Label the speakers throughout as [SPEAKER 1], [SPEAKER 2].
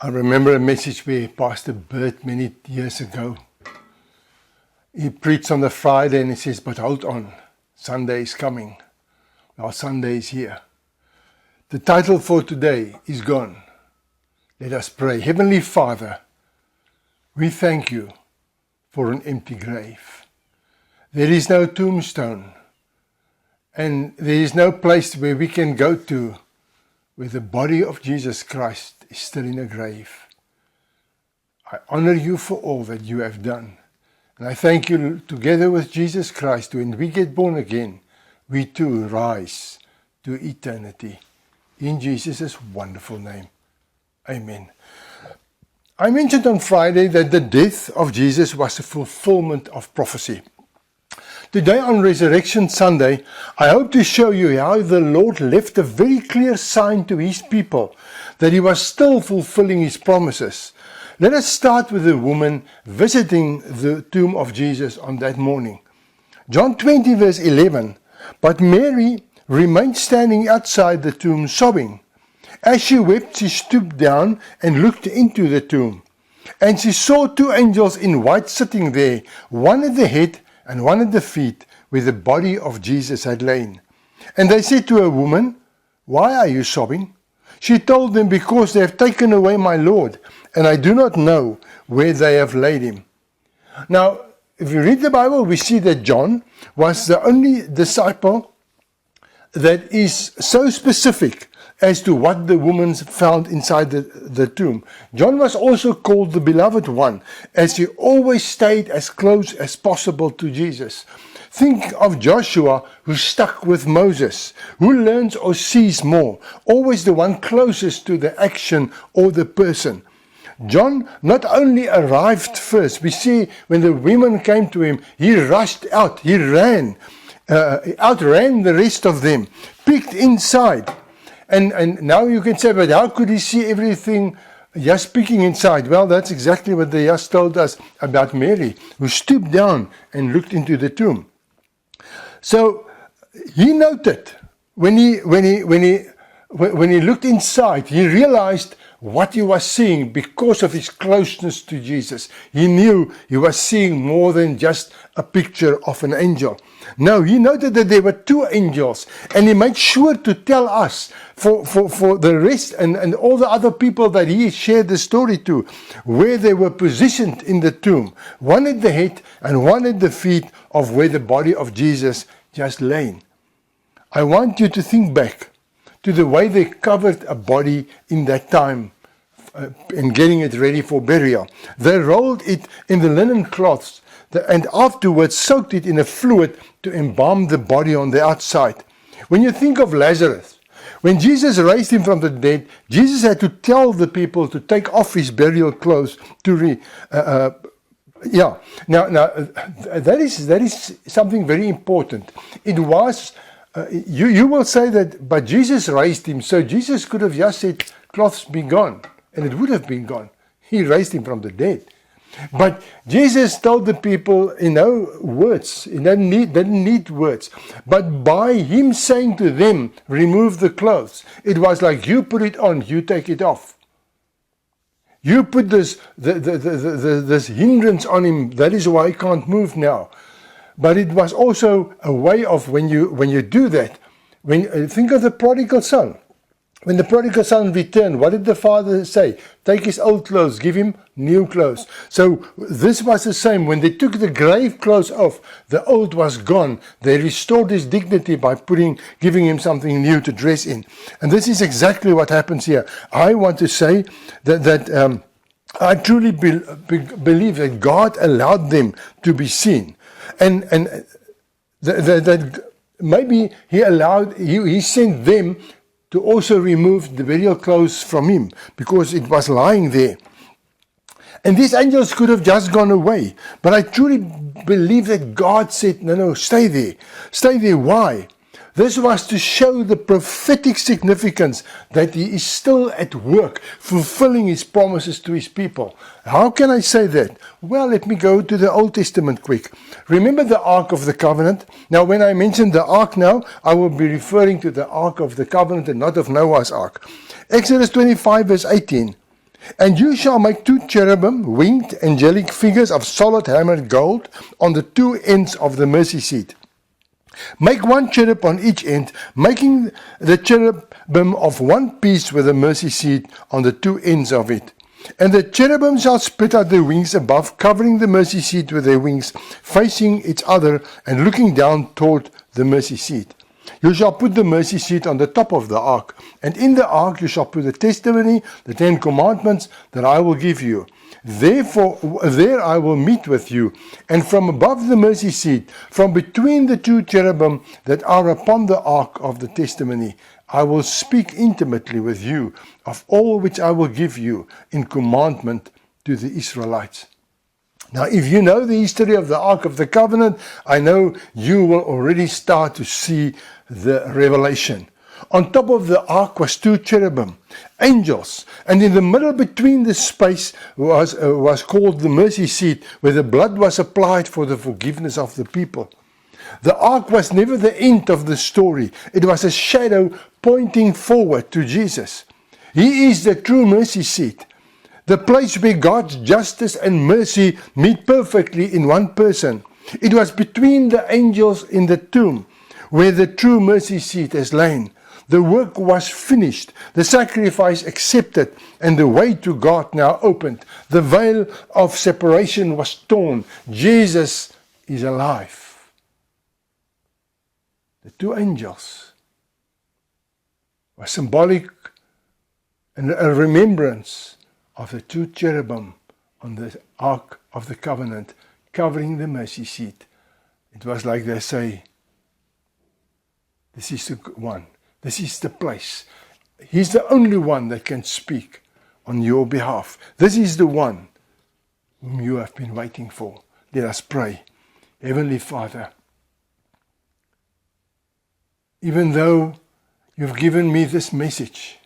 [SPEAKER 1] I remember a message where Pastor Bert many years ago, he preached on the Friday and he says, but hold on, Sunday is coming. Now Sunday is here. The title for today is gone. Let us pray. Heavenly Father, we thank you for an empty grave. There is no tombstone and there is no place where we can go to where the body of Jesus Christ is still in a grave. I honor you for all that you have done. And I thank you together with Jesus Christ, when we get born again, we too rise to eternity. In Jesus' wonderful name. Amen. I mentioned on Friday that the death of Jesus was a fulfillment of prophecy. Today on Resurrection Sunday, I hope to show you how the Lord left a very clear sign to his people that he was still fulfilling his promises. Let us start with the woman visiting the tomb of Jesus on that morning. John 20 verse 11, but Mary remained standing outside the tomb sobbing. As she wept, she stooped down and looked into the tomb. And she saw two angels in white sitting there, one at the head and one at the feet, where the body of Jesus had lain. And they said to her, woman, why are you sobbing? She told them, because they have taken away my Lord, and I do not know where they have laid him. Now, if you read the Bible, we see that John was the only disciple that is so specific as to what the woman found inside the tomb. John was also called the beloved one, as he always stayed as close as possible to Jesus. Think of Joshua, who stuck with Moses, who learns or sees more, always the one closest to the action or the person. John not only arrived first, we see when the women came to him, he rushed out, he ran, outran the rest of them, peeked inside. And now you can say, but how could he see everything just peeking inside? Well, that's exactly what they just told us about Mary, who stooped down and looked into the tomb. So he noted when he looked inside, he realized what he was seeing because of his closeness to Jesus. He knew he was seeing more than just a picture of an angel. No, he noted that there were two angels, and he made sure to tell us, for the rest and all the other people that he shared the story to, where they were positioned in the tomb. One at the head and one at the feet of where the body of Jesus just lay. I want you to think back to the way they covered a body in that time and getting it ready for burial. They rolled it in the linen cloths and afterwards soaked it in a fluid to embalm the body on the outside. When you think of Lazarus, when Jesus raised him from the dead, Jesus had to tell the people to take off his burial clothes to Now, that is something very important. It was, you will say that, but Jesus raised him, so Jesus could have just said, cloths be gone, and it would have been gone. He raised him from the dead. But Jesus told the people in no words, he didn't need words, but by him saying to them, remove the clothes, it was like, you put it on, you take it off. You put this hindrance on him, that is why he can't move now. But it was also a way of, when you do that, think of the prodigal son. When the prodigal son returned, what did the father say? Take his old clothes, give him new clothes. So this was the same. When they took the grave clothes off, the old was gone. They restored his dignity by giving him something new to dress in. And this is exactly what happens here. I want to say that I truly believe that God allowed them to be seen. And that maybe he sent them to also remove the burial clothes from him, because it was lying there. And these angels could have just gone away. But I truly believe that God said, no, stay there. Stay there. Why? This was to show the prophetic significance that he is still at work, fulfilling his promises to his people. How can I say that? Well, let me go to the Old Testament quick. Remember the Ark of the Covenant? Now, when I mention the Ark now, I will be referring to the Ark of the Covenant and not of Noah's Ark. Exodus 25 verse 18. And you shall make 2 cherubim, winged angelic figures of solid hammered gold, on the 2 ends of the mercy seat. Make 1 cherub on each end, making the cherubim of 1 piece with the mercy seat on the 2 ends of it. And the cherubim shall spread out their wings above, covering the mercy seat with their wings, facing each other and looking down toward the mercy seat. You shall put the mercy seat on the top of the ark, and in the ark you shall put the testimony, the 10 commandments that I will give you. Therefore, there I will meet with you, and from above the mercy seat, from between the 2 cherubim that are upon the ark of the testimony, I will speak intimately with you of all which I will give you in commandment to the Israelites. Now, if you know the history of the Ark of the Covenant, I know you will already start to see the revelation. On top of the ark was 2 cherubim, angels, and in the middle between the space was called the mercy seat, where the blood was applied for the forgiveness of the people. The ark was never the end of the story. It was a shadow pointing forward to Jesus. He is the true mercy seat, the place where God's justice and mercy meet perfectly in one person. It was between the angels in the tomb where the true mercy seat has lain. The work was finished, the sacrifice accepted, and the way to God now opened. The veil of separation was torn. Jesus is alive. The 2 angels were symbolic and a remembrance of the 2 cherubim on the Ark of the Covenant, covering the mercy seat. It was like they say, this is the one, this is the place. He's the only one that can speak on your behalf. This is the one whom you have been waiting for. Let us pray. Heavenly Father, even though you've given me this message,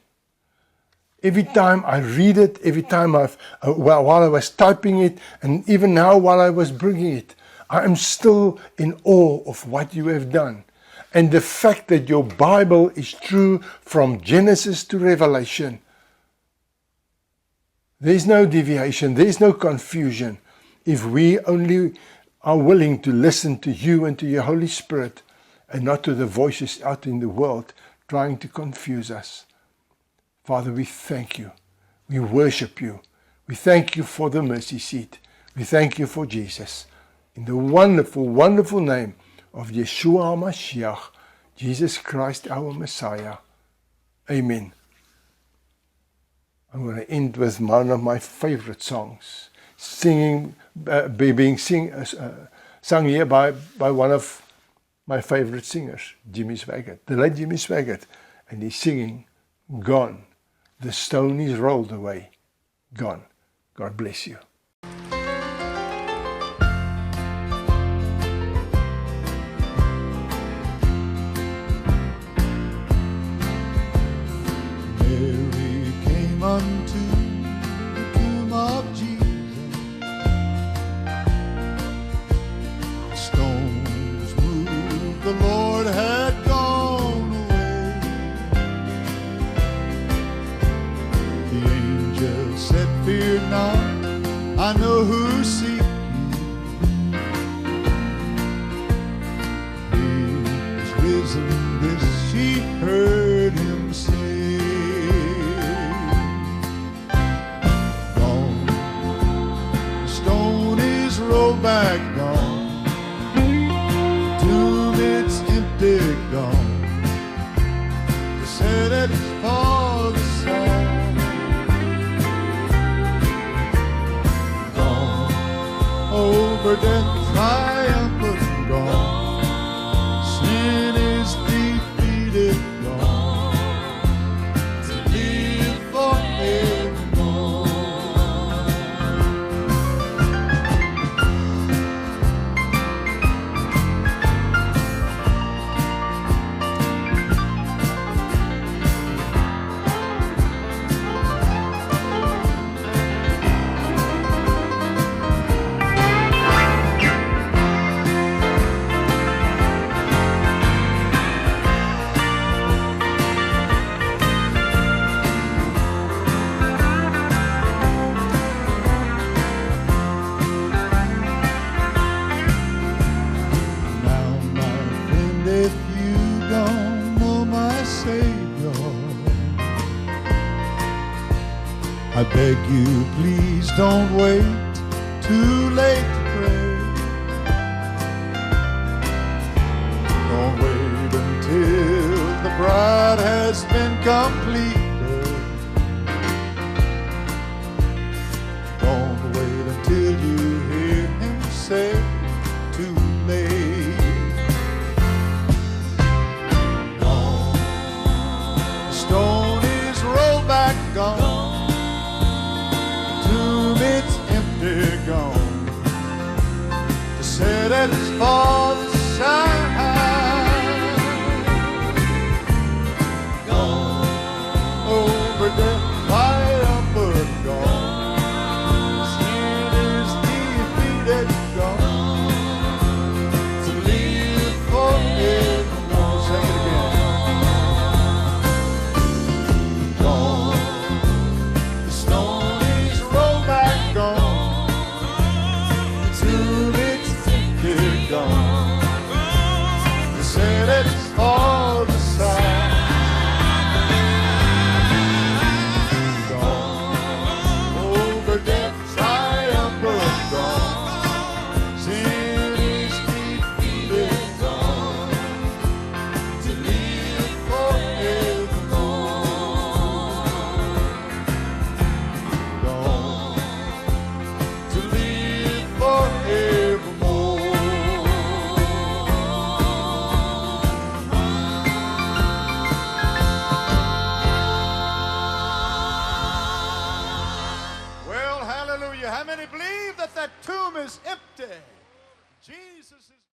[SPEAKER 1] every time I read it, every time while I was typing it, and even now while I was bringing it, I am still in awe of what you have done. And the fact that your Bible is true from Genesis to Revelation. There's no deviation, there's no confusion. If we only are willing to listen to you and to your Holy Spirit, and not to the voices out in the world trying to confuse us. Father, we thank you. We worship you. We thank you for the mercy seat. We thank you for Jesus. In the wonderful, wonderful name of Yeshua HaMashiach, Jesus Christ our Messiah. Amen. I'm going to end with one of my favorite songs, sung here by one of my favorite singers, Jimmy Swaggart, the late Jimmy Swaggart, and he's singing, Gone, the stone is rolled away, gone. God bless you.
[SPEAKER 2] Mary came unto the tomb of Jesus. Stones moved, the Lord had gone away. The angel said, fear not, I know who seek you. He is risen, this she heard him say. Rolled back, gone. Tomb, it's empty, gone. They said it's for the song. Gone over death, triumphant, gone. Sin is defeated, gone. To live forevermore. I beg you, please don't wait too late to pray. Don't wait until the bride has been completed. Don't wait until you hear him say too late. No, the stone is rolled back, gone. It's empty, gone. To set it for the side. Gone over the fire, but gone. Sin is defeated, gone. To live forevermore. Sing it again. Gone. The stone gone. You said it's for the side. Gone over death's triumph, but gone. Sin is defeated, gone. To live forevermore. Gone to live forevermore. Hallelujah. How many believe that that tomb is empty? Jesus is